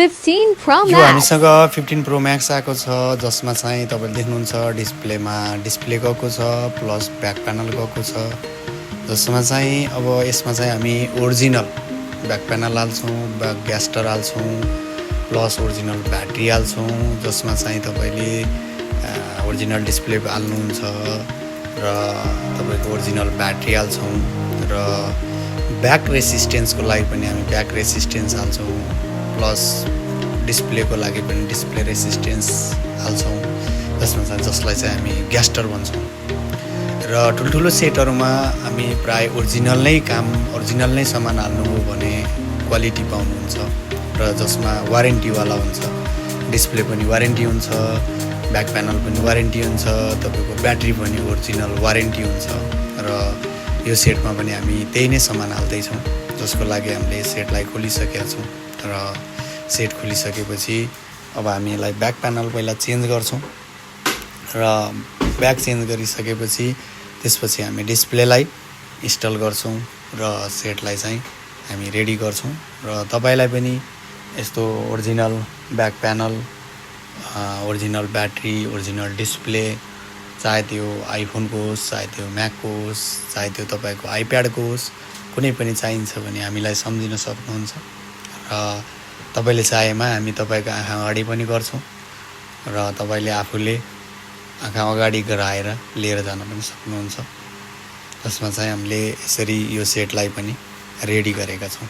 15 Pro यो Max. हामीसँग 15 Pro Max आएको छ जसमा चाहिँ तपाईले देख्नुहुन्छ डिस्प्लेमा डिस्प्ले गएको छ प्लस ब्याक प्यानल गएको छ जसमा चाहिँ अब यसमा चाहिँ हामी ओरिजिनल ब्याक प्यानल हाल्छौँ ब्याक ग्यास्टर हाल्छौँ प्लस ओरिजिनल ब्याट्री हाल्छौँ जसमा चाहिँ तपाईले ओरिजिनल डिस्प्ले हाल्नुहुन्छ र तपाईको ओरिजिनल ब्याट्री हाल्छौँ र ब्याक रेसिस्टेन्सको लागि पनि हामी ब्याक रेसिस्टेन्स हाल्छौँ प्लस डिस्प्लेको लागि पनि डिस्प्ले रेसिस्टेन्स हाल्छौँ जसलाई चाहिँ हामी ग्यास्टर भन्छौँ र ठुल्ठुलो सेटहरूमा हामी प्राय ओरिजिनल नै सामान हाल्नुभयो भने क्वालिटी पाउनुहुन्छ र जसमा वारेन्टीवाला हुन्छ डिस्प्ले पनि वारेन्टी हुन्छ ब्याक प्यानल पनि वारेन्टी हुन्छ तपाईको ब्याट्री पनि ओरिजिनल वारेन्टी हुन्छ र यो सेटमा पनि हामी त्यही नै सामान हाल्दैछौँ जसको लागि हामीले सेटलाई खोलिसकेका छौँ र सेट खोलिसकेपछि अब हामी यसलाई ब्याक प्यानल पहिला चेन्ज गर्छौँ र ब्याक चेन्ज गरिसकेपछि त्यसपछि हामी डिस्प्लेलाई इन्स्टल गर्छौँ र सेटलाई चाहिँ हामी रेडी गर्छौँ र तपाईलाई पनि यस्तो original back panel original battery original display चाहे त्यो आइफोनको होस् चाहे त्यो म्याकको होस् चाहे त्यो तपाईको आइप्याडको होस् कुनै पनि चाहिन्छ भने हामीलाई सम्झिन सक्नुहुन्छ र तपाईले चाहेमा हामी तपाईको आँखा अगाडि पनि गर्छौँ र तपाईले आफूले आँखा अगाडि गराएर लिएर जान पनि सक्नुहुन्छ जसमा चाहिँ हामीले यसरी यो सेटलाई पनि रेडी गरेका छौँ।